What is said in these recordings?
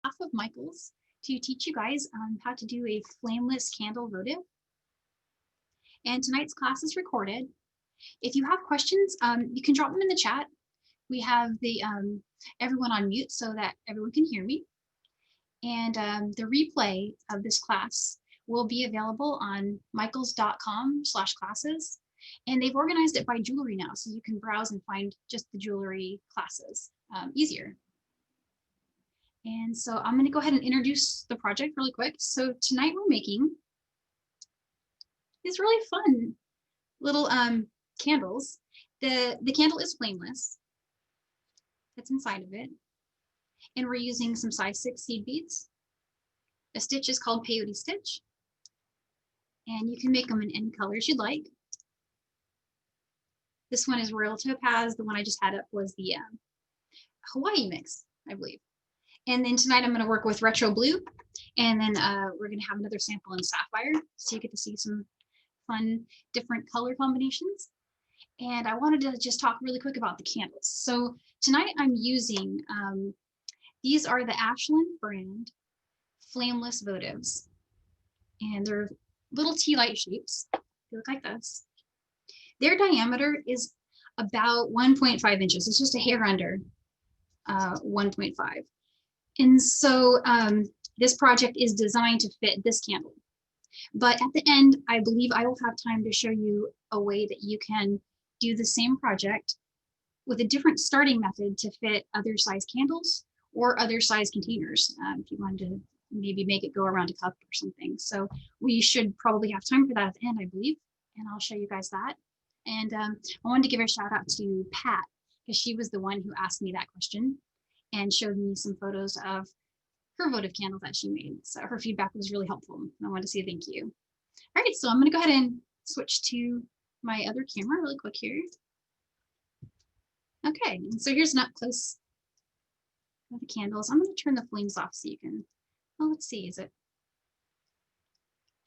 behalf of Michael's to teach you guys how to do a flameless candle votive. And tonight's class is recorded. If you have questions, you can drop them in the chat. We have the everyone on mute so that everyone can hear me. And the replay of this class will be available on michaels.com/classes. And they've organized it by jewelry now, so you can browse and find just the jewelry classes easier. And so I'm going to go ahead and introduce the project really quick. So tonight we're making these really fun little candles. The candle is flameless. That's inside of it. And we're using some size 6 seed beads. The stitch is called Peyote stitch. And you can make them in any colors you'd like. This one is Royal Topaz. The one I just had up was the Hawaii mix, I believe. And then tonight I'm going to work with retro blue. And then we're going to have another sample in sapphire. So you get to see some fun different color combinations. And I wanted to just talk really quick about the candles. So tonight I'm using, these are the Ashland brand Flameless votives. And they're little tea light shapes. They look like this. Their diameter is about 1.5 inches. It's just a hair under 1.5. And so this project is designed to fit this candle. But at the end, I believe I will have time to show you a way that you can do the same project with a different starting method to fit other size candles or other size containers if you wanted to maybe make it go around a cup or something. So we should probably have time for that at the end, I believe, and I'll show you guys that. And I wanted to give a shout out to Pat because she was the one who asked me that question and showed me some photos of her votive candle that she made. So her feedback was really helpful. And I want to say thank you. All right, so I'm going to go ahead and switch to my other camera really quick here. Okay, and so here's an up close of the candles. I'm going to turn the flames off so you can, well, let's see, is it?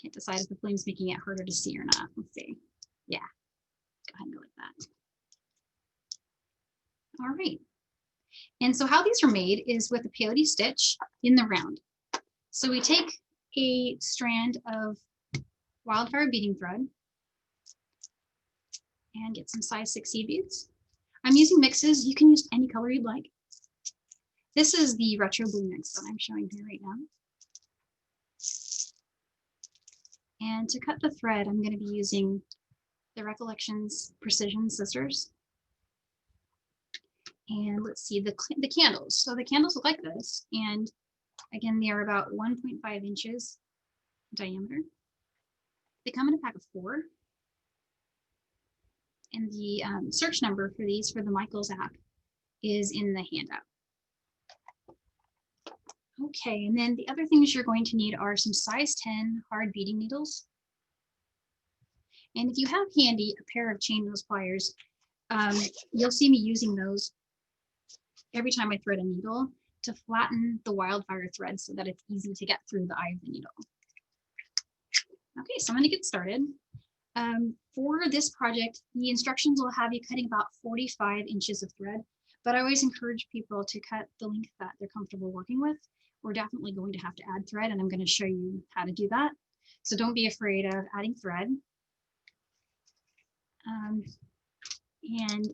Can't decide if the flame's making it harder to see or not. Let's see. Yeah, go ahead and go like that. All right. And so how these are made is with a peyote stitch in the round. So we take a strand of Wildfire beading thread and get some size 6 seed beads. I'm using mixes. You can use any color you'd like. This is the retro blue mix that I'm showing here right now. And to cut the thread, I'm going to be using the Recollections Precision Scissors. And let's see the candles. So the candles look like this. And again, they are about 1.5 inches diameter. They come in a pack of 4. And the search number for these for the Michaels app is in the handout. Okay, and then the other things you're going to need are some size 10 hard beading needles. And if you have handy a pair of chain nose pliers, you'll see me using those every time I thread a needle to flatten the Wildfire thread so that it's easy to get through the eye of the needle. Okay, so I'm going to get started. For this project, the instructions will have you cutting about 45 inches of thread, but I always encourage people to cut the length that they're comfortable working with. We're definitely going to have to add thread, and I'm going to show you how to do that. So don't be afraid of adding thread. And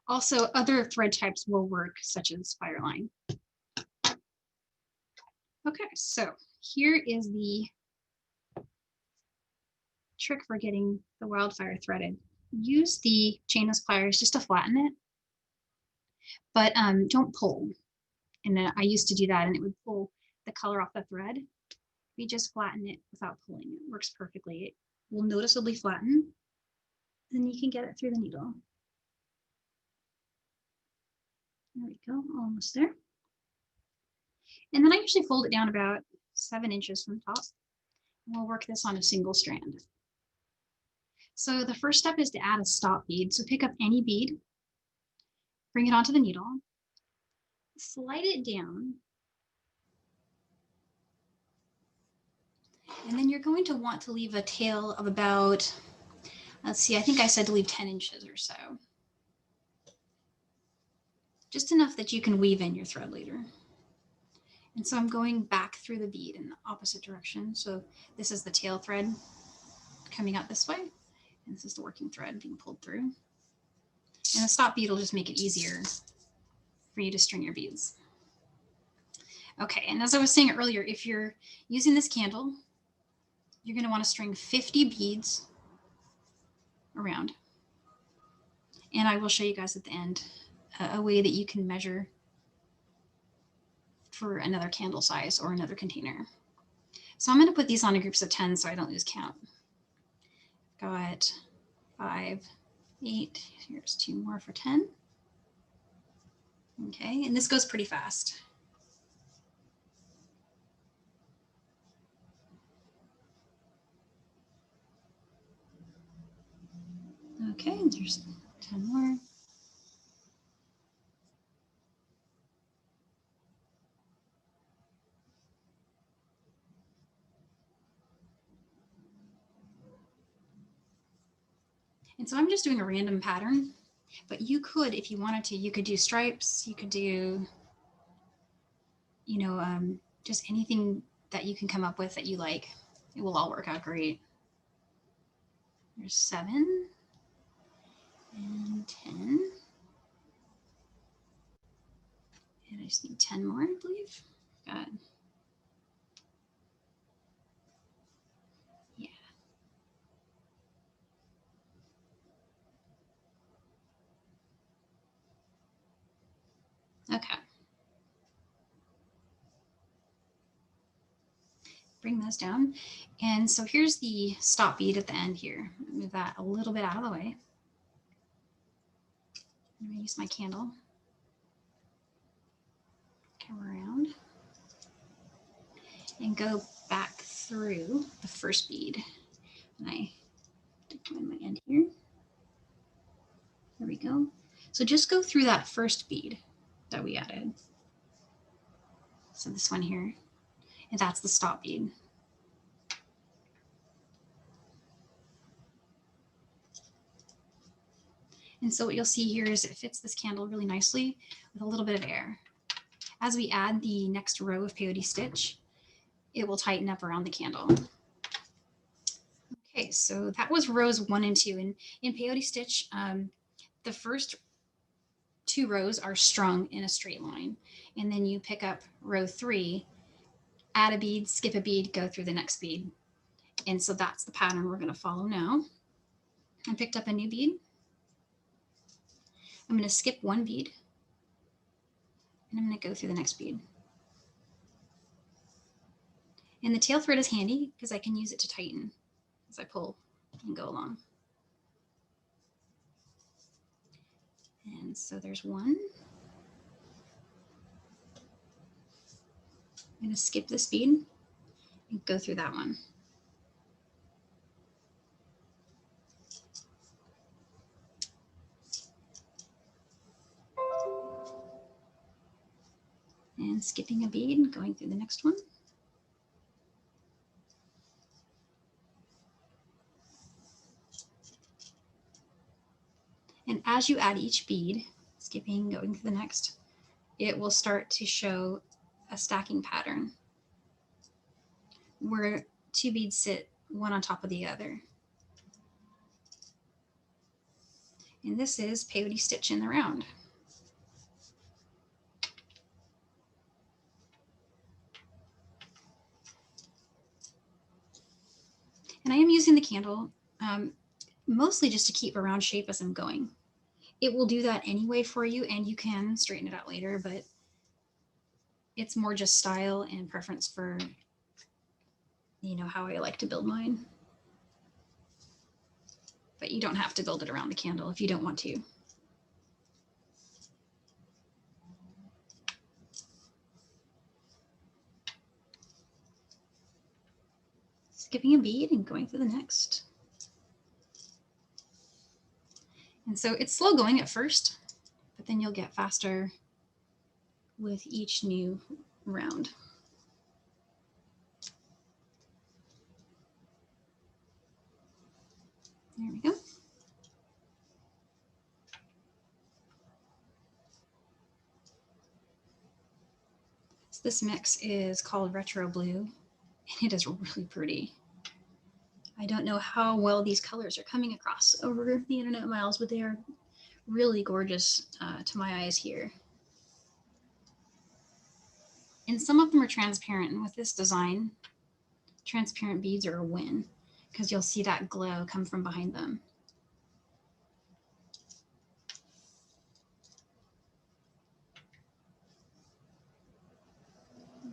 also other thread types will work, such as Fireline. Okay, so here is the trick for getting the Wildfire threaded. Use the chain nose pliers just to flatten it, but don't pull. And I used to do that and it would pull the color off the thread. We just flatten it without pulling. It works perfectly. It will noticeably flatten. Then you can get it through the needle. There we go, almost there. And then I usually fold it down about 7 inches from the top. And we'll work this on a single strand. So the first step is to add a stop bead. So pick up any bead, bring it onto the needle, slide it down, and then you're going to want to leave a tail of about, let's see, I think I said to leave 10 inches or so. just enough that you can weave in your thread later. And so I'm going back through the bead in the opposite direction. So this is the tail thread coming out this way, and this is the working thread being pulled through. And the stop bead will just make it easier for you to string your beads. Okay, and as I was saying earlier, if you're using this candle, you're going to want to string 50 beads around. And I will show you guys at the end a way that you can measure for another candle size or another container. So I'm going to put these on in groups of 10 so I don't lose count. Got 5, 8, here's 2 more for 10. Okay, and this goes pretty fast. Okay, there's 10 more. And so I'm just doing a random pattern, but you could, if you wanted to, you could do stripes, you could do, you know, just anything that you can come up with that you like. It will all work out great. There's 7 and 10. And I just need 10 more, I believe. Got, yeah. Okay. Bring those down. And so here's the stop bead at the end here. Move that a little bit out of the way. I'm going to use my candle. Come around and go back through the first bead. And I find my end here. There we go. So just go through that first bead that we added. So this one here, and that's the stop bead. And so what you'll see here is it fits this candle really nicely with a little bit of air. As we add the next row of peyote stitch, it will tighten up around the candle. Okay, so that was rows 1 and 2. And in peyote stitch, the first 2 rows are strung in a straight line. And then you pick up row 3, add a bead, skip a bead, go through the next bead. And so that's the pattern we're going to follow now. I picked up a new bead. I'm going to skip 1 bead. And I'm going to go through the next bead. And the tail thread is handy because I can use it to tighten as I pull and go along. And so there's 1. I'm going to skip this bead and go through that one. And skipping a bead and going through the next one. And as you add each bead, skipping, going to the next, it will start to show a stacking pattern where 2 beads sit one on top of the other. And this is peyote stitch in the round. And I am using the candle mostly just to keep a round shape as I'm going. It will do that anyway for you, and you can straighten it out later, but it's more just style and preference for, you know, how I like to build mine. But you don't have to build it around the candle if you don't want to. Skipping a bead and going through the next. And so it's slow going at first, but then you'll get faster with each new round. There we go. So this mix is called Retro Blue, and it is really pretty. I don't know how well these colors are coming across over the internet, Miles, but they are really gorgeous to my eyes here. And some of them are transparent, and with this design, transparent beads are a win because you'll see that glow come from behind them.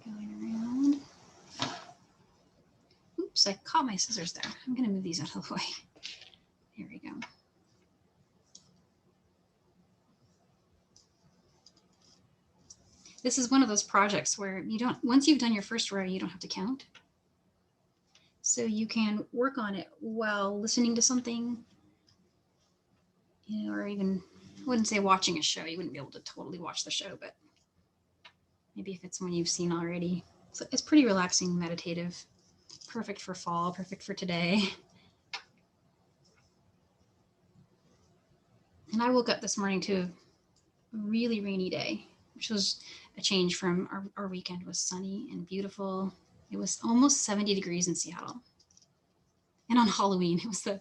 Going around. Oops, I caught my scissors there. I'm going to move these out of the way. There we go. This is one of those projects where you don't, once you've done your first row, you don't have to count. So you can work on it while listening to something, you know, or even, I wouldn't say watching a show. You wouldn't be able to totally watch the show, but maybe if it's one you've seen already. So it's pretty relaxing, meditative, perfect for fall, perfect for today. And I woke up this morning to a really rainy day, which was a change from our weekend was sunny and beautiful. It was almost 70 degrees in Seattle. And on Halloween, it was the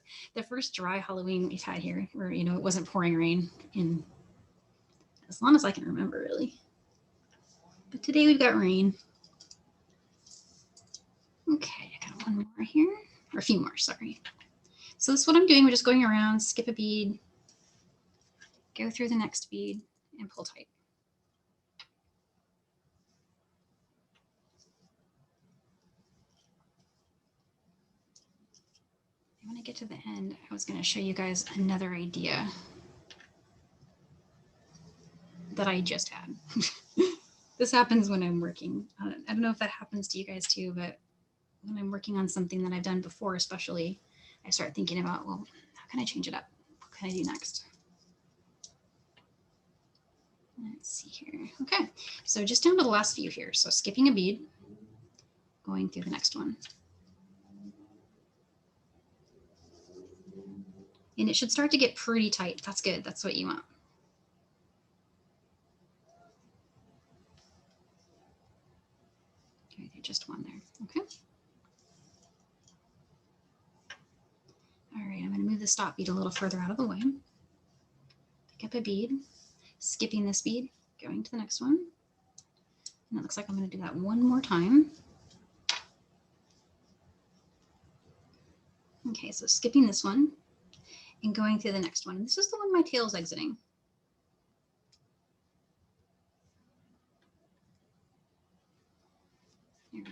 first dry Halloween we've had here where, you know, it wasn't pouring rain in as long as I can remember, really. But today we've got rain. Okay, I got one more here, or a few more, sorry. So this is what I'm doing. We're just going around, skip a bead, go through the next bead, and pull tight. When I get to the end, I was going to show you guys another idea that I just had. This happens when I'm working. I don't know if that happens to you guys too, but when I'm working on something that I've done before, especially, I start thinking about, well, how can I change it up? What can I do next? Let's see here. Okay, so just down to the last few here. So skipping a bead, going through the next one. And it should start to get pretty tight. That's good. That's what you want. Okay, just one there. Okay. All right, I'm going to move the stop bead a little further out of the way. Pick up a bead, skipping this bead, going to the next one. And it looks like I'm going to do that one more time. Okay, so skipping this one and going through the next one. And this is the one my tail's exiting. There we go.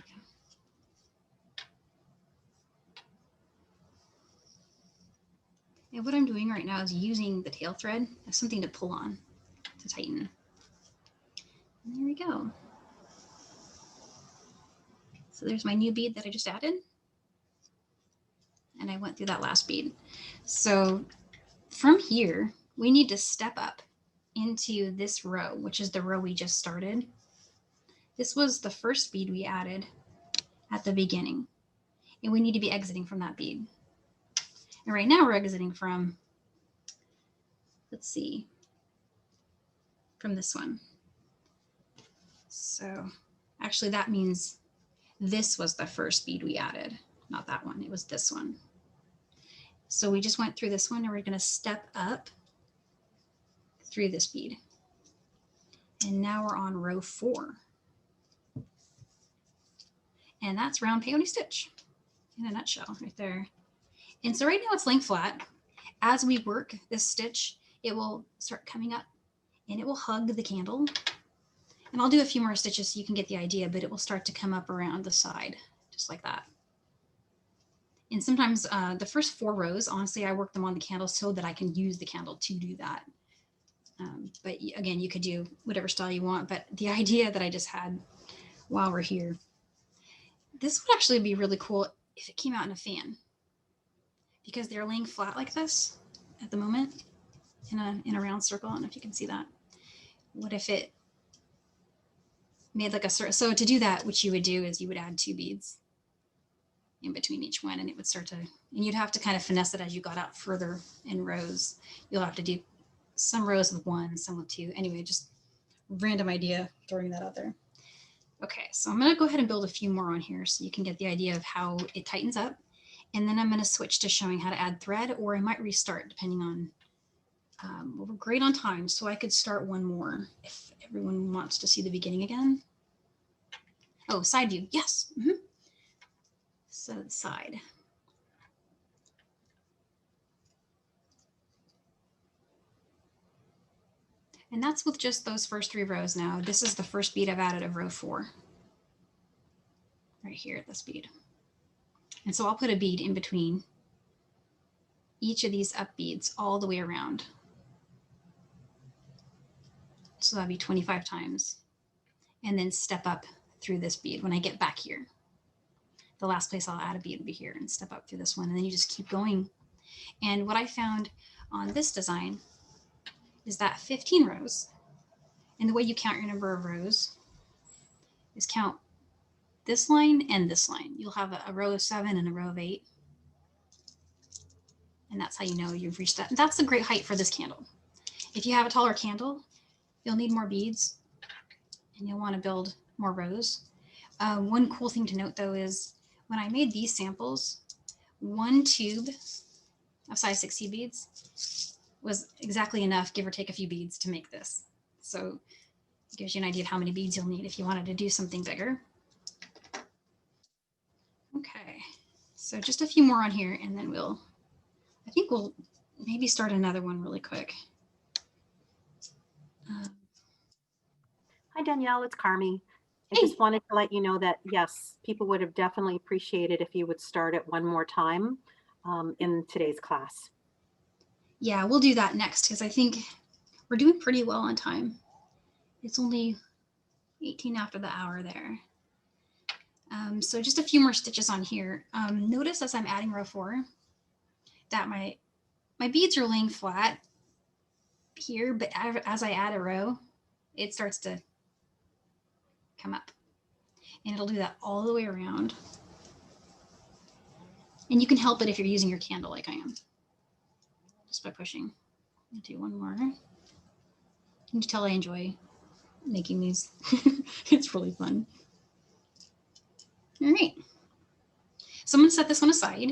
And what I'm doing right now is using the tail thread as something to pull on, to tighten. And there we go. So there's my new bead that I just added. And I went through that last bead. So from here, we need to step up into this row, which is the row we just started. This was the first bead we added at the beginning. And we need to be exiting from that bead. And right now we're exiting from, let's see, from this one. So actually that means this was the first bead we added, not that one, it was this one. So we just went through this one and we're going to step up through this bead. And now we're on row 4. And that's round peyote stitch in a nutshell right there. And so right now it's laying flat. As we work this stitch, it will start coming up and it will hug the candle. And I'll do a few more stitches so you can get the idea, but it will start to come up around the side, just like that. And sometimes the first 4 rows, honestly, I work them on the candle so that I can use the candle to do that. But again, you could do whatever style you want. But the idea that I just had while we're here, this would actually be really cool if it came out in a fan, because they're laying flat like this at the moment in a round circle. I don't know if you can see that. What if it made like a circle? So to do that, what you would do is you would add 2 beads in between each one, and it would start to, and you'd have to kind of finesse it as you got out further in rows. You'll have to do some rows with 1, some with 2. Anyway, just random idea, throwing that out there. Okay, so I'm gonna go ahead and build a few more on here so you can get the idea of how it tightens up. And then I'm gonna switch to showing how to add thread, or I might restart depending on, well, we're great on time, so I could start one more if everyone wants to see the beginning again. Oh, side view, yes. So the side. And that's with just those first 3 rows now. This is the first bead I've added of row 4. Right here at this bead. And so I'll put a bead in between each of these up beads all the way around. So that'd be 25 times. And then step up through this bead when I get back here. The last place I'll add a bead will be here and step up through this one. And then you just keep going. And what I found on this design is that 15 rows, and the way you count your number of rows is count this line and this line. You'll have a row of 7 and a row of 8. And that's how you know you've reached that. That's a great height for this candle. If you have a taller candle, you'll need more beads and you'll want to build more rows. One cool thing to note though is when I made these samples, 1 tube of size 60 beads was exactly enough, give or take a few beads, to make this. So it gives you an idea of how many beads you'll need if you wanted to do something bigger. Okay, so just a few more on here and then I think we'll maybe start another one really quick. Hi, Danielle, it's Carmi. I just wanted to let you know that, yes, people would have definitely appreciated if you would start it one more time in today's class. Yeah, we'll do that next because I think we're doing pretty well on time. It's only 18 after the hour there. So just a few more stitches on here. Notice as I'm adding row 4 that my beads are laying flat here, but as I add a row, it starts to come up. And it'll do that all the way around. And you can help it if you're using your candle like I am, just by pushing. I'll do one more. You can tell I enjoy making these. It's really fun. All right. So I'm going to set this one aside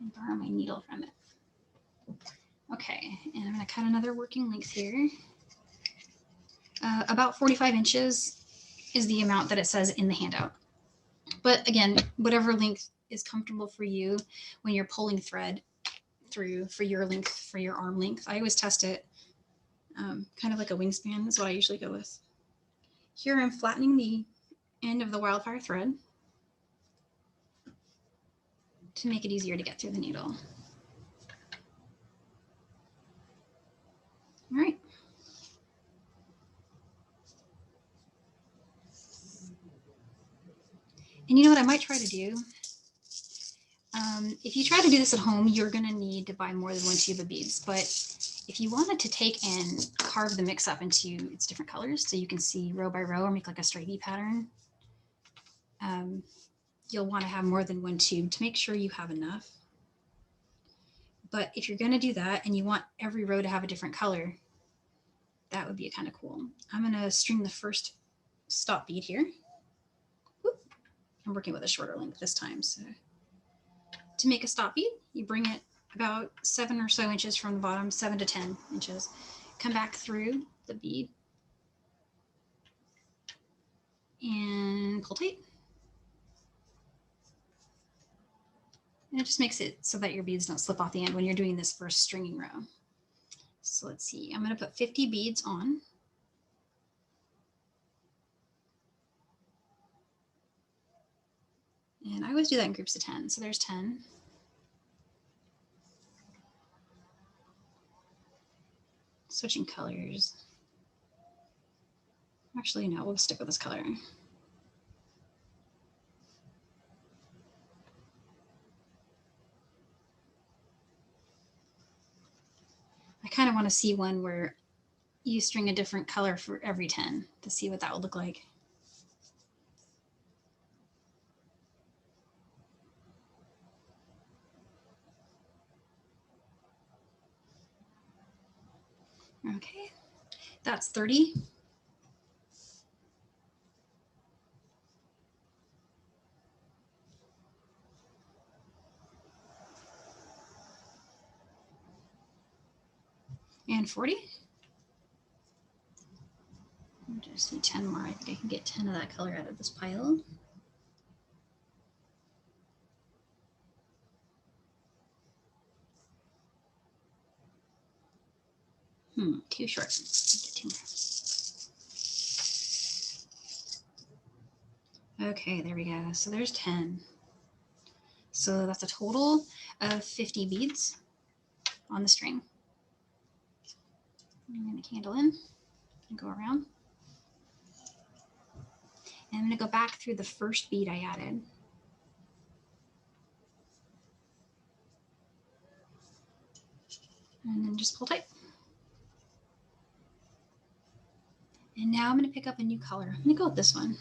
and borrow my needle from it. Okay, and I'm going to cut another working length here. About 45 inches is the amount that it says in the handout. But again, whatever length is comfortable for you when you're pulling thread through for your length, for your arm length. I always test it kind of like a wingspan is what I usually go with. Here I'm flattening the end of the Wildfire thread to make it easier to get through the needle. All right. And you know what I might try to do? If you try to do this at home, you're going to need to buy more than 1 tube of beads. But if you wanted to take and carve the mix up into its different colors so you can see row by row or make like a stripey pattern, you'll want to have more than 1 tube to make sure you have enough. But if you're going to do that and you want every row to have a different color, that would be kind of cool. I'm going to string the first stop bead here. Whoop. I'm working with a shorter length this time. So to make a stop bead, you bring it about 7 or so inches from the bottom, 7 to 10 inches. Come back through the bead and pull tight. And it just makes it so that your beads don't slip off the end when you're doing this first stringing row. So let's see, I'm going to put 50 beads on. And I always do that in groups of 10. So there's 10. Switching colors. Actually, no, we'll stick with this color. I kind of want to see one where you string a different color for every 10 to see what that would look like. Okay, that's 30. And 40. I just need 10 more. I think I can get 10 of that color out of this pile. Too short. Get 2 more. Okay, there we go. So there's 10. So that's a total of 50 beads on the string. I'm going to candle in and go around. And I'm going to go back through the first bead I added. And then just pull tight. And now I'm going to pick up a new color. I'm going to go with this one.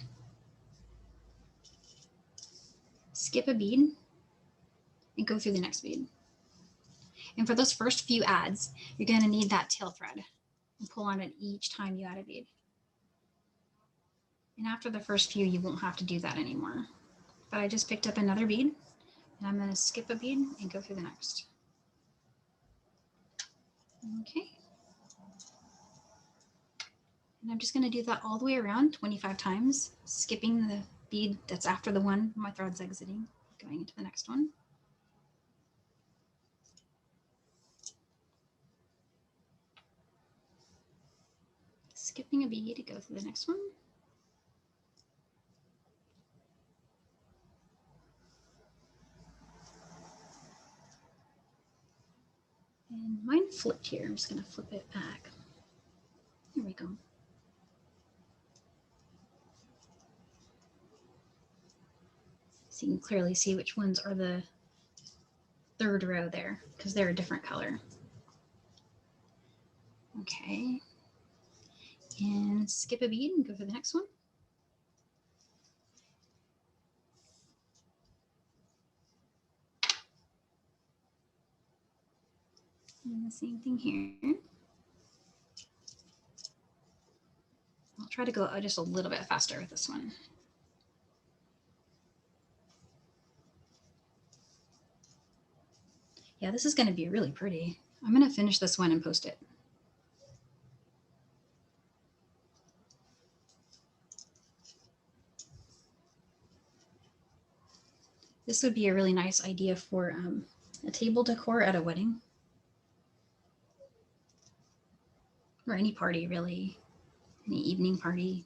Skip a bead and go through the next bead. And for those first few adds, you're going to need that tail thread and pull on it each time you add a bead. And after the first few, you won't have to do that anymore. But I just picked up another bead and I'm going to skip a bead and go through the next. Okay. And I'm just going to do that all the way around 25 times, skipping the bead that's after the one my thread's exiting, going into the next one. Skipping a bead to go through the next one. And mine flipped here. I'm just going to flip it back. Here we go. So you can clearly see which ones are the third row there because they're a different color. Okay. And skip a bead and go for the next one. And the same thing here. I'll try to go just a little bit faster with this one. Yeah, this is going to be really pretty. I'm going to finish this one and post it. This would be a really nice idea for a table decor at a wedding. Or any party, really. Any evening party.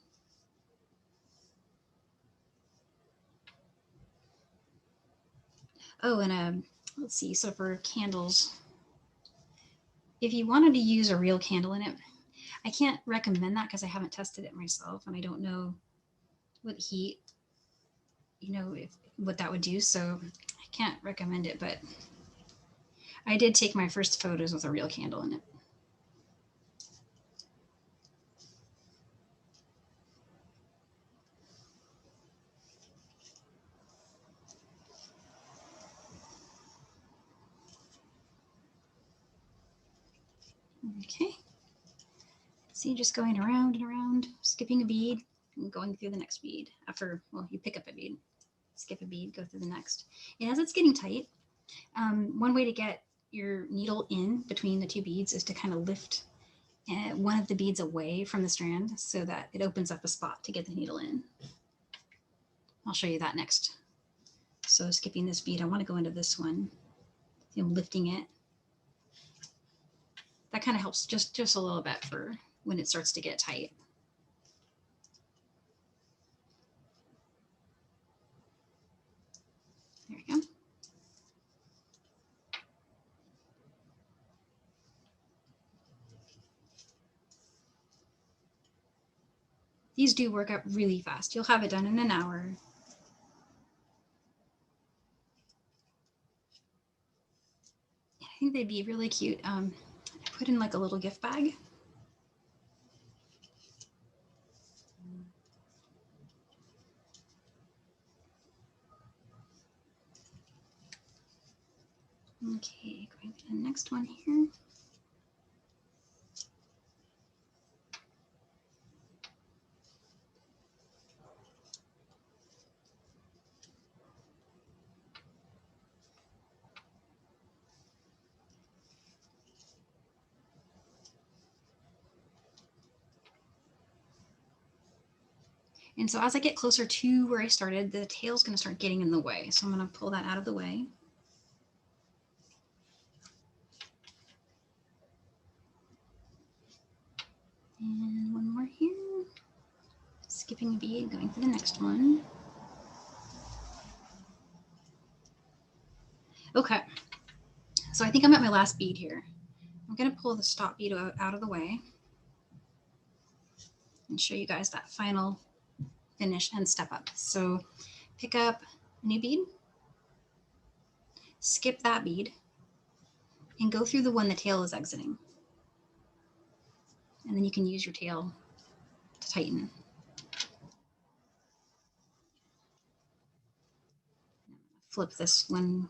Oh, and let's see, so for candles, if you wanted to use a real candle in it, I can't recommend that because I haven't tested it myself and I don't know what heat, what that would do. So I can't recommend it, but I did take my first photos with a real candle in it. Okay. See, just going around and around, skipping a bead and going through the next bead. After, well, you pick up a bead, skip a bead, go through the next. And as it's getting tight, one way to get your needle in between the two beads is to kind of lift one of the beads away from the strand so that it opens up a spot to get the needle in. I'll show you that next. So skipping this bead, I want to go into this one. I'm lifting it. That kind of helps just a little bit for when it starts to get tight. There we go. These do work out really fast. You'll have it done in an hour. I think they'd be really cute. I put in like a little gift bag. Okay, going to the next one here. And so as I get closer to where I started, the tail's going to start getting in the way. So I'm going to pull that out of the way. And one more here. Skipping a bead, going for the next one. Okay, so I think I'm at my last bead here. I'm going to pull the stop bead out of the way and show you guys that final finish and step up. So pick up a new bead, skip that bead, and go through the one the tail is exiting. And then you can use your tail to tighten. Flip this one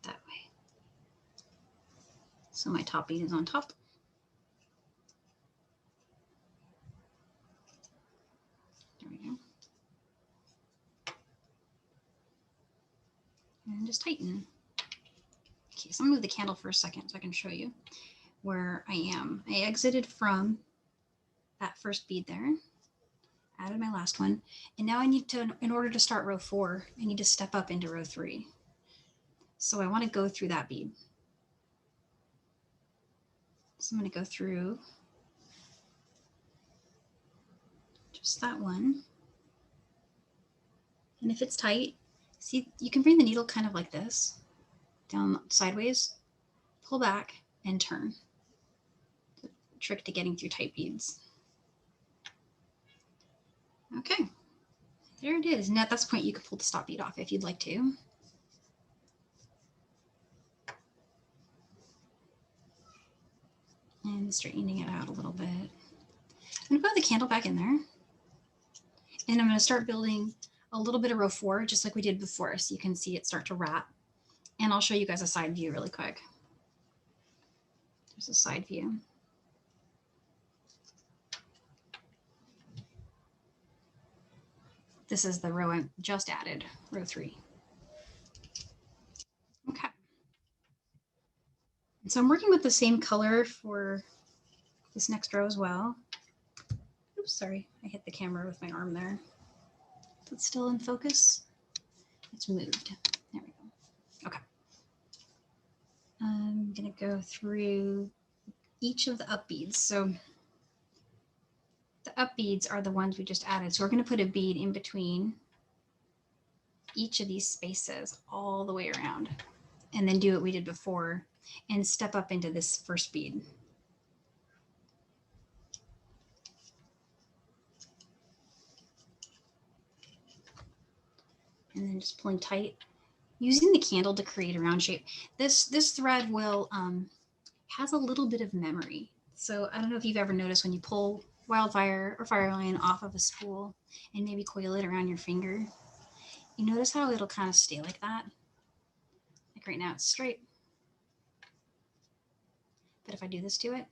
that way. So my top bead is on top. There we go. And just tighten. Okay, so I'm gonna move the candle for a second so I can show you where I am. I exited from that first bead there, added my last one, and now I need to, in order to start row 4, I need to step up into row 3. So I want to go through that bead. So I'm going to go through just that one. And if it's tight, see, you can bring the needle kind of like this, down sideways, pull back, and turn. The trick to getting through tight beads. Okay, there it is. And at this point, you can pull the stop bead off if you'd like to. And straightening it out a little bit. I'm going to put the candle back in there. And I'm going to start building a little bit of row 4, just like we did before, so you can see it start to wrap. And I'll show you guys a side view really quick. There's a side view. This is the row I just added, row 3. Okay. And so I'm working with the same color for this next row as well. Oops, sorry, I hit the camera with my arm there. Is it still in focus? It's moved. There we go. Okay. I'm gonna go through each of the up beads. So the up beads are the ones we just added. So we're gonna put a bead in between each of these spaces all the way around, and then do what we did before and step up into this first bead. And then just pulling tight, using the candle to create a round shape. This thread will has a little bit of memory. So I don't know if you've ever noticed when you pull Wildfire or Fireline off of a spool and maybe coil it around your finger, you notice how it'll kind of stay like that. Like right now it's straight. But if I do this to it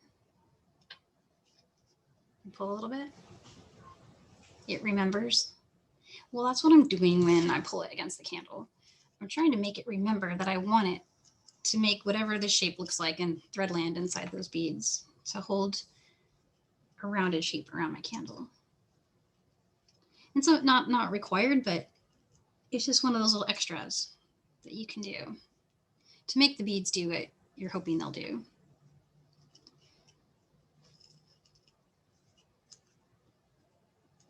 and pull a little bit, it remembers. Well, that's what I'm doing when I pull it against the candle. I'm trying to make it remember that I want it to make whatever the shape looks like in threadland inside those beads, to hold a rounded shape around my candle. And so not required, but it's just one of those little extras that you can do to make the beads do what you're hoping they'll do.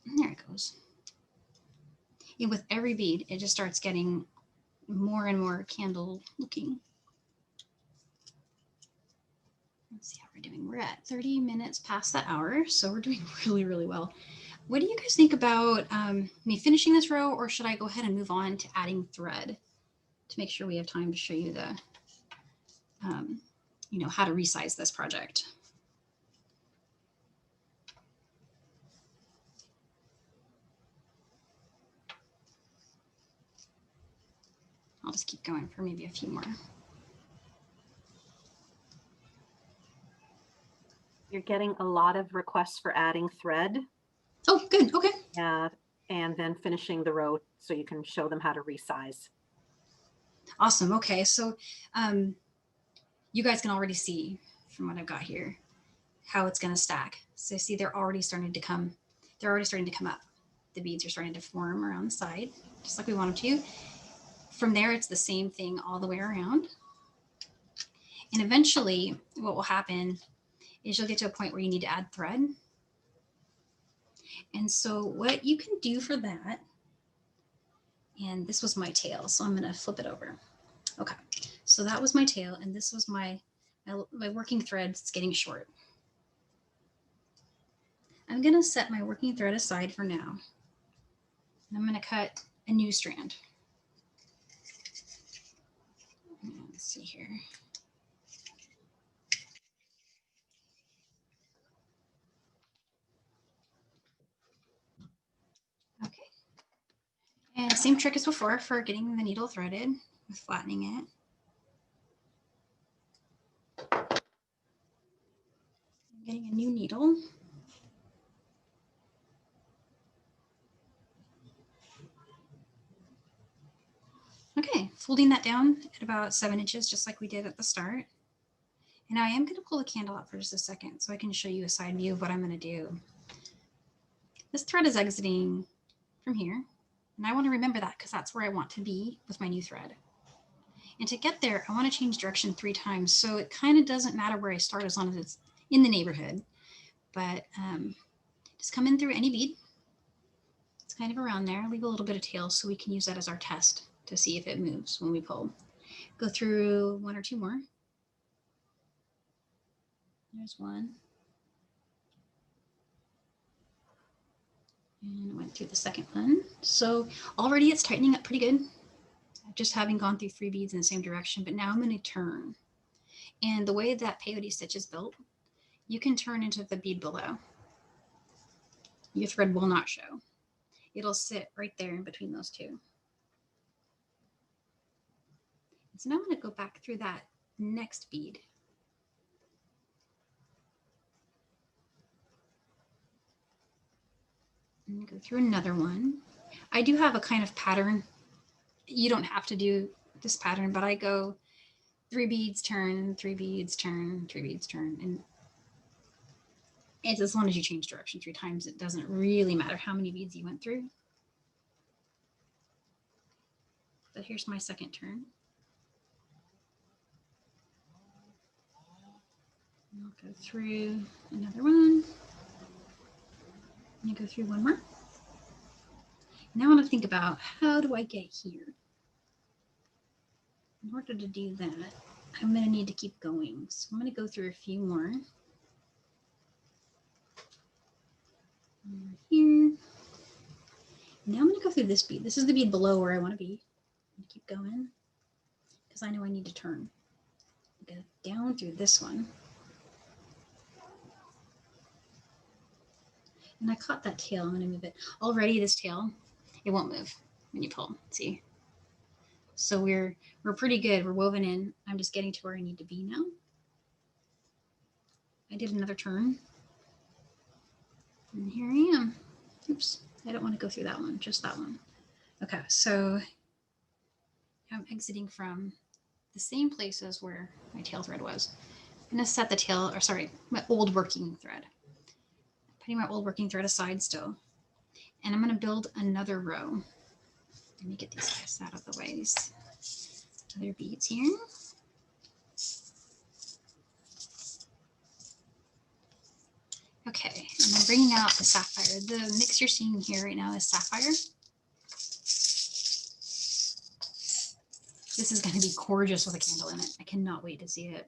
And there it goes. And with every bead, it just starts getting more and more candle looking. Let's see how we're doing. We're at 30 minutes past the hour, so we're doing really, really well. What do you guys think about me finishing this row, or should I go ahead and move on to adding thread to make sure we have time to show you the, you know, how to resize this project? I'll just keep going for maybe a few more. You're getting a lot of requests for adding thread. Oh, good. Okay. Yeah, and then finishing the row so you can show them how to resize. Awesome. Okay. So you guys can already see from what I've got here how it's going to stack. So see, they're already starting to come they're already starting to come up. The beads are starting to form around the side, just like we want them to. From there, it's the same thing all the way around. And eventually what will happen is you'll get to a point where you need to add thread. And so what you can do for that, and this was my tail, so I'm gonna flip it over. Okay, so that was my tail, and this was my working thread. It's getting short. I'm gonna set my working thread aside for now. I'm gonna cut a new strand. Let's see here. Okay. And same trick as before for getting the needle threaded with flattening it. I'm getting a new needle. Okay, folding that down at about 7 inches, just like we did at the start. And now I am gonna pull the candle out for just a second so I can show you a side view of what I'm gonna do. This thread is exiting from here. And I wanna remember that because that's where I want to be with my new thread. And to get there, I wanna change direction 3 times. So it kind of doesn't matter where I start as long as it's in the neighborhood. But just come in through any bead. It's kind of around there. Leave a little bit of tail so we can use that as our test to see if it moves when we pull. Go through 1 or 2 more. There's 1. And went through the second one. So already it's tightening up pretty good. Just having gone through 3 beads in the same direction, but now I'm going to turn. And the way that peyote stitch is built, you can turn into the bead below. Your thread will not show. It'll sit right there in between those 2. So now I'm going to go back through that next bead. And go through another one. I do have a kind of pattern. You don't have to do this pattern, but I go 3 beads, turn, 3 beads, turn, 3 beads, turn. And it's as long as you change direction 3 times, it doesn't really matter how many beads you went through. But here's my second turn. I'll go through another one. And go through 1 more. Now I want to think about, how do I get here? In order to do that, I'm going to need to keep going. So I'm going to go through a few more. Here. Now I'm going to go through this bead. This is the bead below where I want to be. I'm going to keep going because I know I need to turn. Go down through this one. And I caught that tail. I'm going to move it. Already this tail, it won't move when you pull. See? So we're pretty good. We're woven in. I'm just getting to where I need to be now. I did another turn. And here I am. Oops. I don't want to go through that one, just that one. Okay, so I'm exiting from the same places where my tail thread was. I'm going to set the tail, or sorry, my old working thread. Putting my old working thread aside still. And I'm going to build another row. Let me get these guys out of the way. These other beads here. Okay, and I'm bringing out the sapphire. The mix you're seeing here right now is sapphire. This is going to be gorgeous with a candle in it. I cannot wait to see it.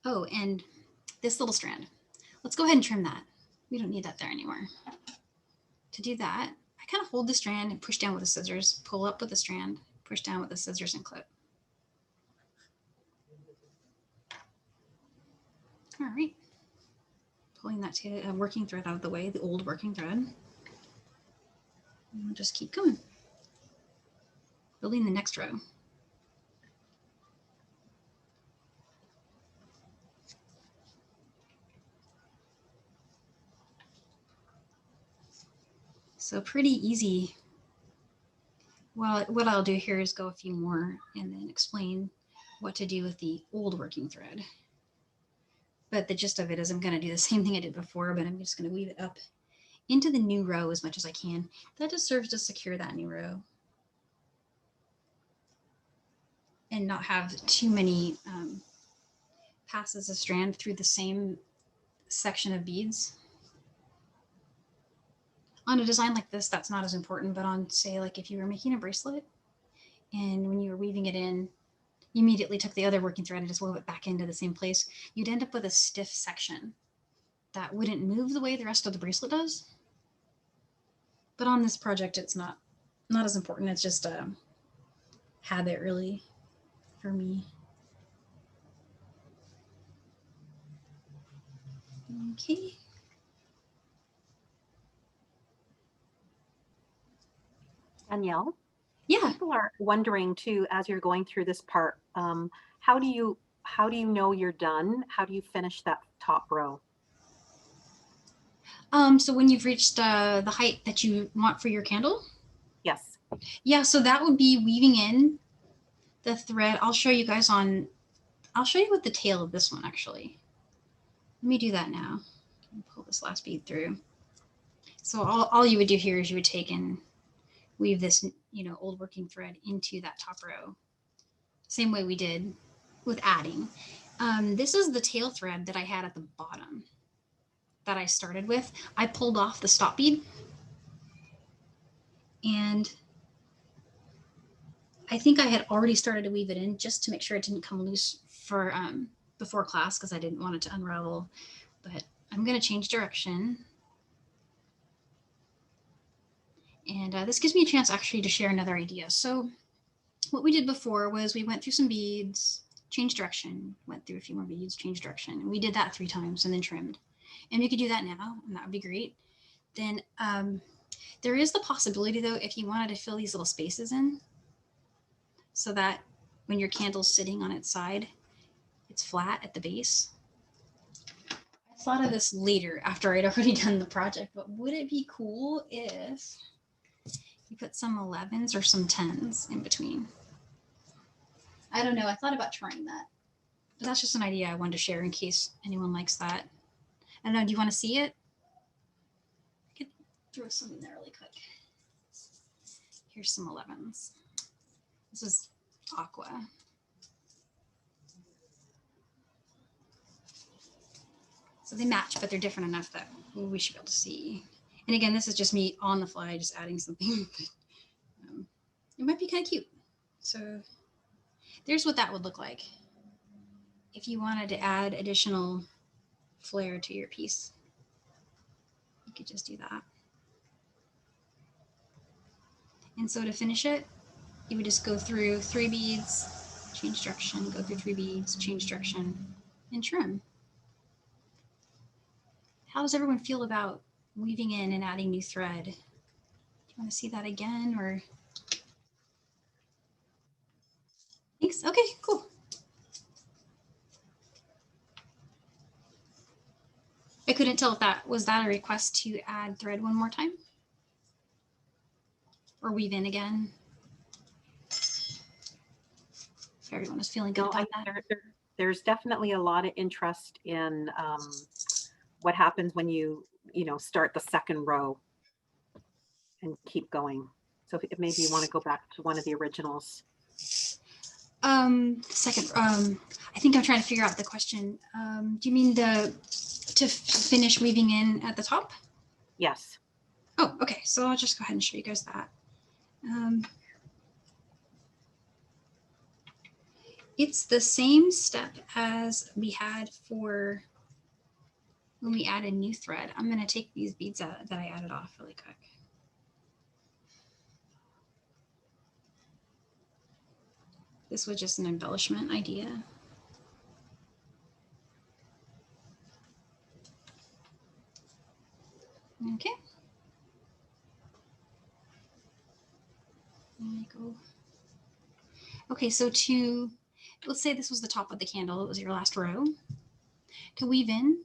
Oh, and this little strand. Let's go ahead and trim that. We don't need that there anymore. To do that, I kind of hold the strand and push down with the scissors, pull up with the strand, push down with the scissors and clip. All right. Pulling that working thread out of the way, the old working thread. And we'll just keep going. Building the next row. So pretty easy. Well, what I'll do here is go a few more and then explain what to do with the old working thread. But the gist of it is I'm going to do the same thing I did before, but I'm just going to weave it up into the new row as much as I can. That just serves to secure that new row and not have too many passes of strand through the same section of beads. On a design like this, that's not as important, but on, say, like if you were making a bracelet and when you were weaving it in, you immediately took the other working thread and just wove it back into the same place, you'd end up with a stiff section that wouldn't move the way the rest of the bracelet does. But on this project, it's not as important. It's just a habit, really, for me. Okay. Danielle? Yeah. People are wondering too, as you're going through this part, how do you know you're done? How do you finish that top row? So when you've reached the height that you want for your candle? Yes. Yeah, so that would be weaving in the thread. I'll show you guys I'll show you with the tail of this one, actually. Let me do that now. Pull this last bead through. So all you would do here is you would take and weave this, old working thread into that top row. Same way we did with adding. This is the tail thread that I had at the bottom that I started with. I pulled off the stop bead, and I think I had already started to weave it in just to make sure it didn't come loose for before class, because I didn't want it to unravel. But I'm going to change direction. And this gives me a chance actually to share another idea. So what we did before was we went through some beads, changed direction, went through a few more beads, changed direction. And we did that 3 times and then trimmed. And we could do that now, and that would be great. Then there is the possibility, though, if you wanted to fill these little spaces in so that when your candle's sitting on its side, it's flat at the base. I thought of this later after I'd already done the project, but would it be cool if you put some 11s or some 10s in between? I don't know. I thought about trying that. But that's just an idea I wanted to share in case anyone likes that. I don't know. Do you want to see it? I could throw some in there really quick. Here's some 11s. This is aqua. So they match, but they're different enough that we should be able to see. And again, this is just me on the fly, just adding something. It might be kind of cute. So there's what that would look like if you wanted to add additional flair to your piece. You could just do that. And so to finish it, you would just go through 3 beads, change direction, go through 3 beads, change direction, and trim. How does everyone feel about weaving in and adding new thread? Do you want to see that again, or? Thanks. Okay, cool. I couldn't tell if was that a request to add thread one more time? Or weave in again? If everyone is feeling good about that. There's definitely a lot of interest in what happens when you start the second row and keep going. So if maybe you want to go back to one of the originals. Second, I think I'm trying to figure out the question. Do you mean to finish weaving in at the top? Yes. Oh, okay. So I'll just go ahead and show you guys that. It's the same step as we had for when we added new thread. I'm going to take these beads out that I added off really quick. This was just an embellishment idea. Okay. There we go. Okay, so let's say this was the top of the candle. It was your last row. To weave in,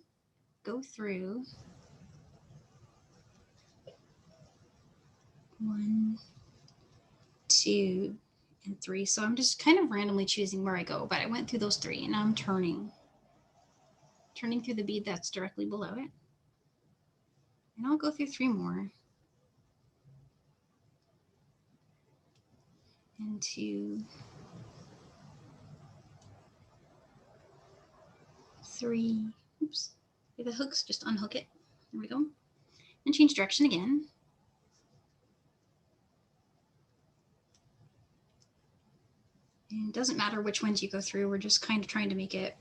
go through 1, 2, and 3. So I'm just kind of randomly choosing where I go, but I went through those 3, and now I'm turning turning through the bead that's directly below it. And I'll go through 3 more. And 2, 3, oops, the hooks, just unhook it. There we go. And change direction again. And it doesn't matter which ones you go through, we're just kind of trying to make it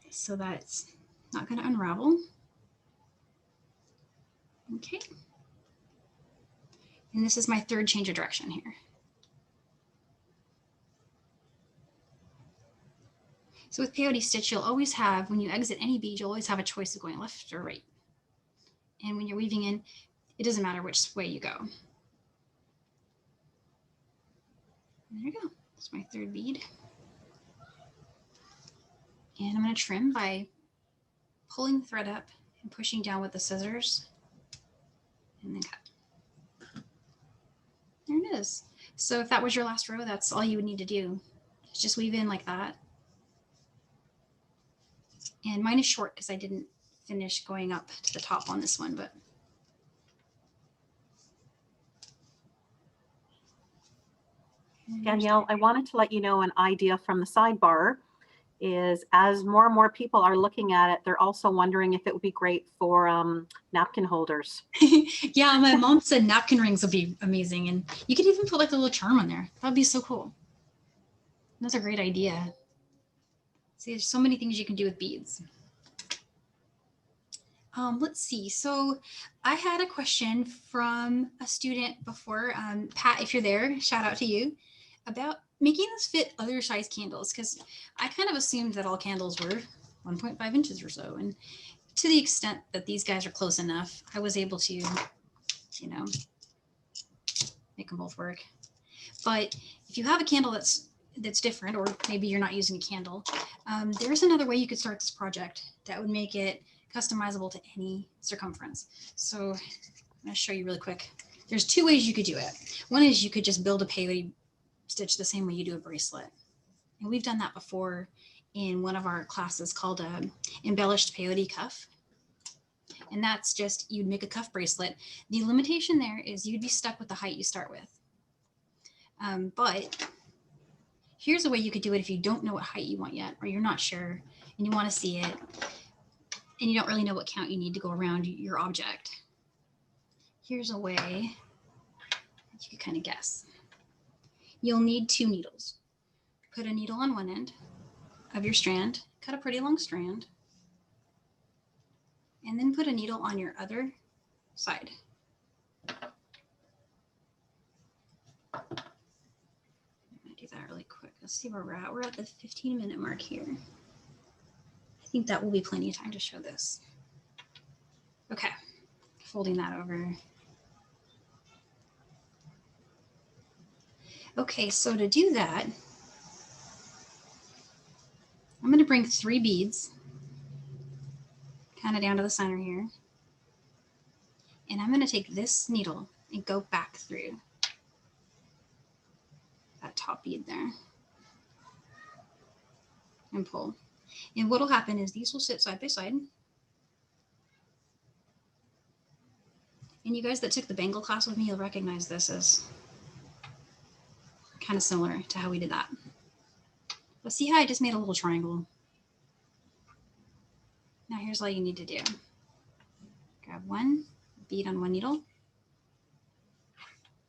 so that it's not going to unravel. Okay. And this is my 3rd change of direction here. So with peyote stitch, you'll always have, when you exit any bead, you'll always have a choice of going left or right. And when you're weaving in, it doesn't matter which way you go. And there you go. That's my 3rd bead. And I'm going to trim by pulling the thread up and pushing down with the scissors and then cut. There it is. So if that was your last row, that's all you would need to do. Just weave in like that. And mine is short because I didn't finish going up to the top on this one, but Danielle, I wanted to let you know an idea from the sidebar is as more and more people are looking at it, they're also wondering if it would be great for napkin holders. Yeah, my mom said napkin rings would be amazing. And you could even put like a little charm on there. That'd be so cool. That's a great idea. See, there's so many things you can do with beads. Let's see. So I had a question from a student before. Pat, if you're there, shout out to you, about making this fit other size candles, because I kind of assumed that all candles were 1.5 inches or so. And to the extent that these guys are close enough, I was able to, you know, make them both work. But if you have a candle that's different, or maybe you're not using a candle, there's another way you could start this project that would make it customizable to any circumference. So I'm going to show you really quick. There's 2 ways you could do it. One is you could just build a peyote stitch the same way you do a bracelet. And we've done that before in one of our classes called embellished peyote cuff. And that's just, you'd make a cuff bracelet. The limitation there is you'd be stuck with the height you start with. But here's a way you could do it if you don't know what height you want yet, or you're not sure and you want to see it, and you don't really know what count you need to go around your object. Here's a way that you could kind of guess. You'll need 2 needles. Put a needle on one end of your strand, cut a pretty long strand, and then put a needle on your other side. I'm gonna do that really quick. Let's see where we're at. We're at the 15-minute mark here. I think that will be plenty of time to show this. Okay, folding that over. Okay, so to do that, I'm going to bring 3 beads kind of down to the center here. And I'm going to take this needle and go back through that top bead there and pull. And what will happen is these will sit side by side. And you guys that took the bangle class with me, you'll recognize this as kind of similar to how we did that. But see how I just made a little triangle? Now here's all you need to do. Grab 1 bead on one needle,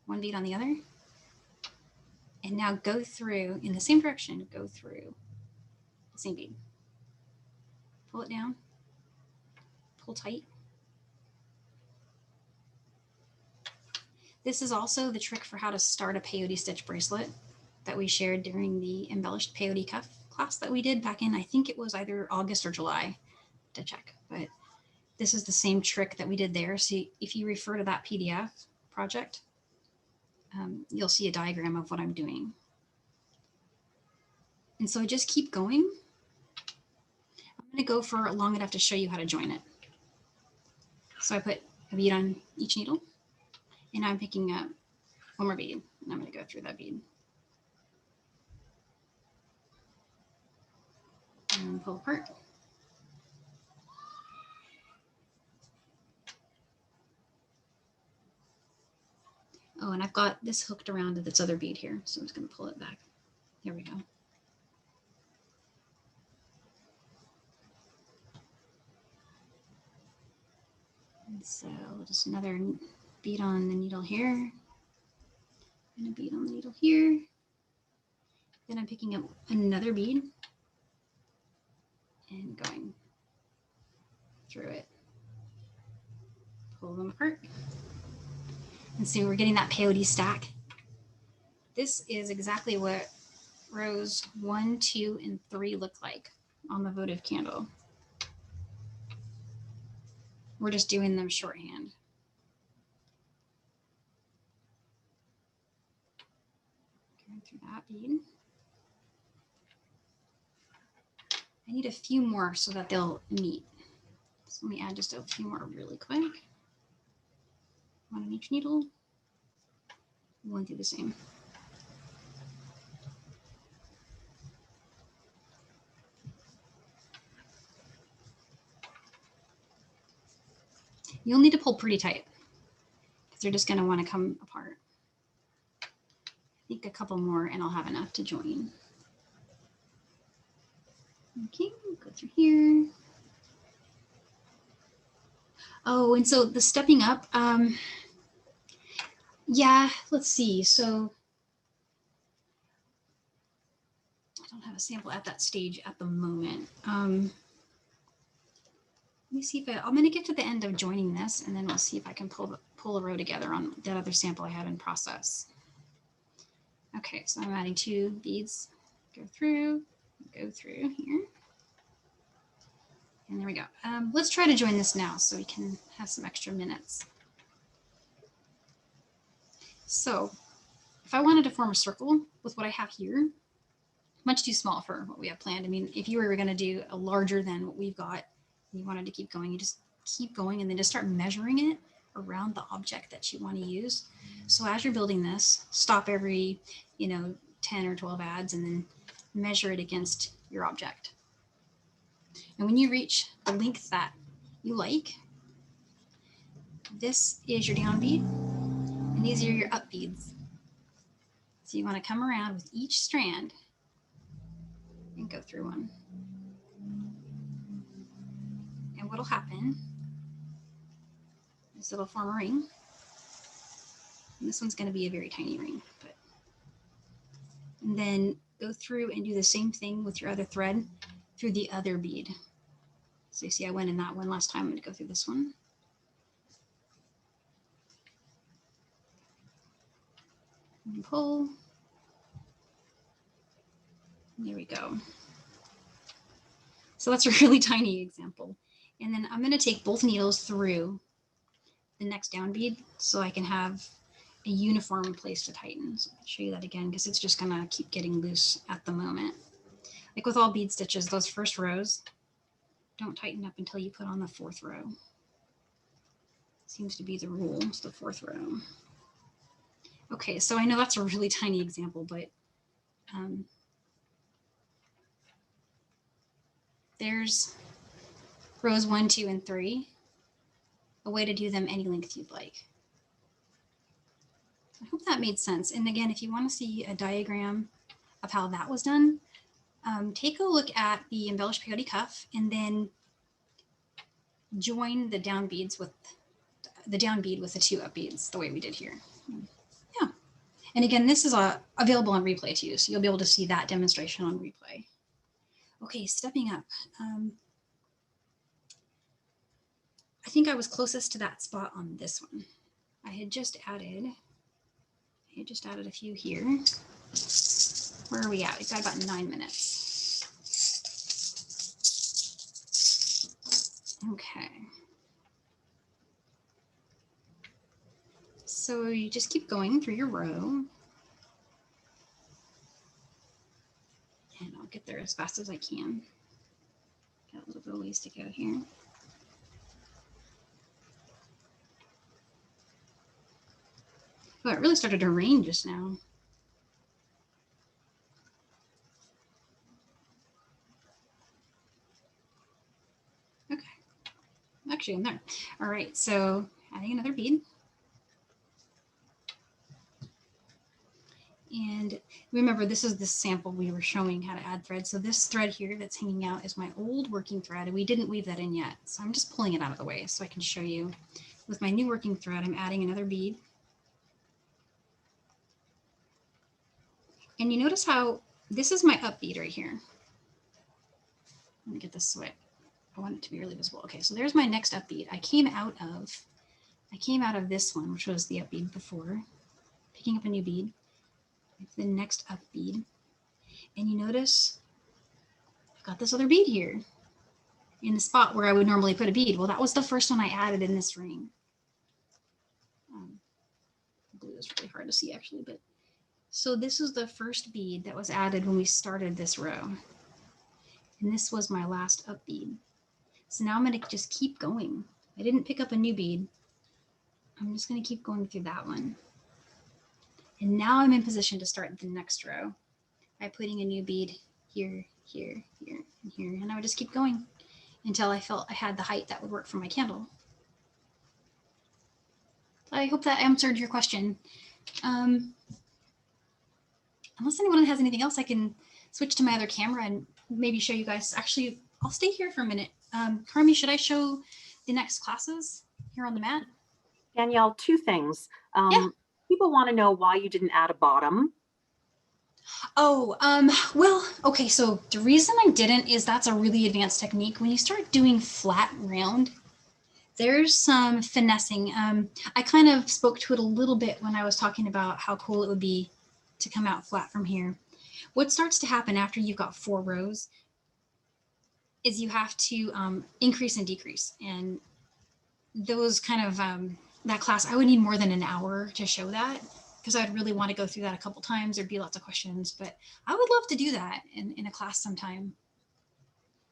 1 bead on the other, and now go through in the same direction, go through the same bead. Pull it down, pull tight. This is also the trick for how to start a peyote stitch bracelet that we shared during the embellished peyote cuff class that we did back in, I think it was either August or July, to check, but this is the same trick that we did there. So if you refer to that PDF project, you'll see a diagram of what I'm doing. And so just keep going. I'm going to go for long enough to show you how to join it. So I put a bead on each needle, and I'm picking up 1 more bead, and I'm going to go through that bead. And pull apart. Oh, and I've got this hooked around to this other bead here. So I'm just going to pull it back. There we go. And so just another bead on the needle here and a bead on the needle here. Then I'm picking up another bead and going through it. Pull them apart. And see, we're getting that peyote stack. This is exactly what rows 1, 2, and 3 look like on the votive candle. We're just doing them shorthand. Going through that bead. I need a few more so that they'll meet. So let me add just a few more really quick. One on each needle. One through the same. You'll need to pull pretty tight because they're just going to want to come apart. I think a couple more and I'll have enough to join. Okay, go through here. Oh, and so the stepping up, yeah, let's see. So I don't have a sample at that stage at the moment. Let me see if I'm going to get to the end of joining this, and then we'll see if I can pull a row together on that other sample I have in process. Okay, so I'm adding 2 beads. Go through here. And there we go. Let's try to join this now so we can have some extra minutes. So if I wanted to form a circle with what I have here, much too small for what we have planned. I mean, if you were going to do a larger than what we've got, you wanted to keep going, you just keep going and then just start measuring it around the object that you want to use. So as you're building this, stop every, 10 or 12 ads and then measure it against your object. And when you reach the length that you like, this is your down bead and these are your up beads. So you want to come around with each strand and go through one. And what'll happen is it'll form a ring. And this one's going to be a very tiny ring. And then go through and do the same thing with your other thread through the other bead. So you see I went in that one last time. I'm going to go through this one. And pull. There we go. So that's a really tiny example. And then I'm going to take both needles through the next down bead so I can have a uniform place to tighten. So I'll show you that again because it's just going to keep getting loose at the moment. Like with all bead stitches, those first rows don't tighten up until you put on the 4th row. Seems to be the rule, it's the 4th row. Okay, so I know that's a really tiny example, but there's rows 1, 2, and 3, a way to do them any length you'd like. I hope that made sense. And again, if you want to see a diagram of how that was done, take a look at the embellished peyote cuff and then join the down beads with the down bead with the 2 up beads the way we did here. Yeah. And again, this is available on replay too, so you'll be able to see that demonstration on replay. Okay, stepping up. I think I was closest to that spot on this one. I had just added a few here. Where are we at? We've got about 9 minutes. Okay. So you just keep going through your row. And I'll get there as fast as I can. Got a little bit of ways to go here. Oh, it really started to rain just now. Okay. Actually, I'm there. All right, so adding another bead. And remember, this is the sample we were showing how to add thread. So this thread here that's hanging out is my old working thread, and we didn't weave that in yet. So I'm just pulling it out of the way so I can show you. With my new working thread, I'm adding another bead. And you notice how this is my up bead right here. Let me get this so I want it to be really visible. Okay, so there's my next up bead. I came out of this one, which was the up bead before, picking up a new bead, the next up bead. And you notice I've got this other bead here in the spot where I would normally put a bead. Well, that was the first one I added in this ring. Blue is really hard to see actually, but so this is the first bead that was added when we started this row. And this was my last up bead. So now I'm going to just keep going. I didn't pick up a new bead. I'm just going to keep going through that one. And now I'm in position to start the next row by putting a new bead here, here, here, and here. And I would just keep going until I felt I had the height that would work for my candle. I hope that answered your question. Unless anyone has anything else, I can switch to my other camera and maybe show you guys. Actually, I'll stay here for a minute. Carmi, should I show the next classes here on the mat? Danielle, two things. Yeah. People want to know why you didn't add a bottom. Oh, well, okay, so the reason I didn't is that's a really advanced technique. When you start doing flat round, there's some finessing. I kind of spoke to it a little bit when I was talking about how cool it would be to come out flat from here. What starts to happen after you've got 4 rows is you have to increase and decrease. And those kind of, that class, I would need more than an hour to show that because I'd really want to go through that a couple times. There'd be lots of questions, but I would love to do that in a class sometime.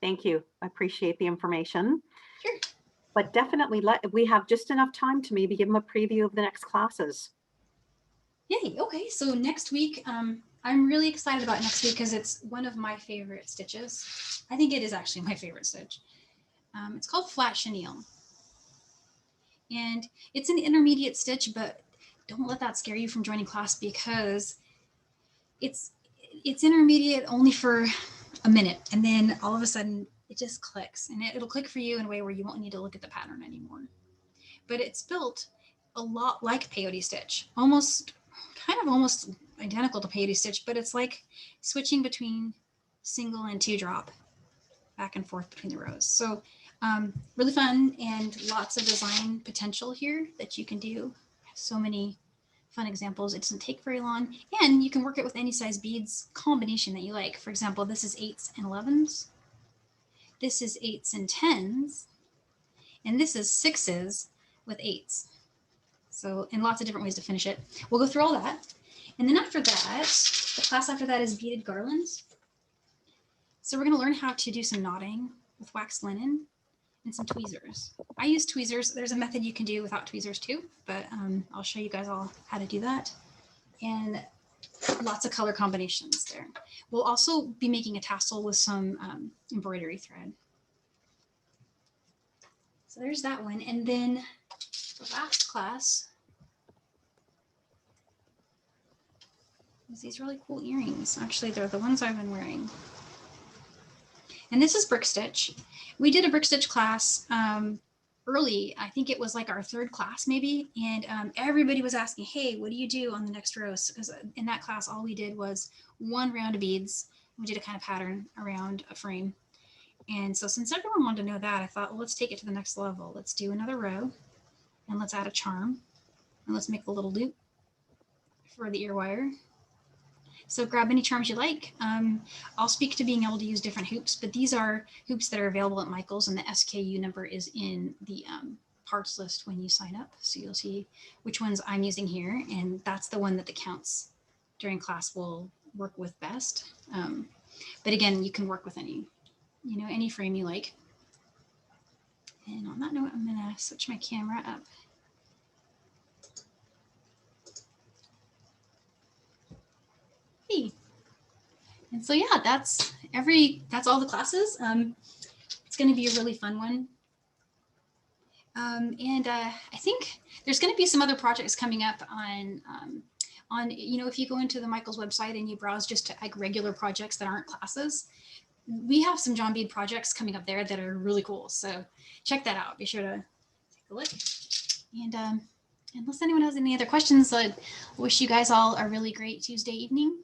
Thank you. I appreciate the information. Sure. But definitely we have just enough time to maybe give them a preview of the next classes. Yay. Okay. So next week, I'm really excited about next week because it's one of my favorite stitches. I think it is actually my favorite stitch. It's called Flat Chenille. And it's an intermediate stitch, but don't let that scare you from joining class because it's intermediate only for a minute. And then all of a sudden it just clicks, and it'll click for you in a way where you won't need to look at the pattern anymore. But it's built a lot like Peyote stitch, almost identical to Peyote stitch, but it's like switching between single and 2 drop back and forth between the rows. So really fun and lots of design potential here that you can do. So many fun examples. It doesn't take very long, and you can work it with any size beads combination that you like. For example, this is 8s and 11s. This is 8s and 10s. And this is 6s with 8s. So, and lots of different ways to finish it. We'll go through all that. And then after that, the class after that is beaded garlands. So we're going to learn how to do some knotting with waxed linen and some tweezers. I use tweezers. There's a method you can do without tweezers too, but I'll show you guys all how to do that. And lots of color combinations there. We'll also be making a tassel with some embroidery thread. So there's that one. And then the last class is these really cool earrings. Actually, they're the ones I've been wearing. And this is brick stitch. We did a brick stitch class early. I think it was like our 3rd class maybe. And everybody was asking, hey, what do you do on the next rows? Because in that class, all we did was 1 round of beads. We did a kind of pattern around a frame. And so since everyone wanted to know that, I thought, well, let's take it to the next level. Let's do another row and let's add a charm. And let's make a little loop for the ear wire. So grab any charms you like. I'll speak to being able to use different hoops, but these are hoops that are available at Michael's, and the SKU number is in the parts list when you sign up. So you'll see which ones I'm using here, and that's the one that the counts during class will work with best. But again, you can work with any frame you like. And on that note, I'm gonna switch my camera up. Hey. And so yeah, that's all the classes. It's going to be a really fun one. And I think there's going to be some other projects coming up on on, you know, if you go into the Michaels website and you browse just to like regular projects that aren't classes, we have some John bead projects coming up there that are really cool. So check that out. Be sure to take a look. And unless anyone has any other questions, I wish you guys all a really great Tuesday evening.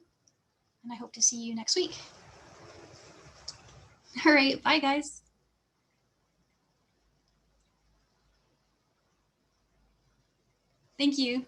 And I hope to see you next week. All right. Bye, guys. Thank you.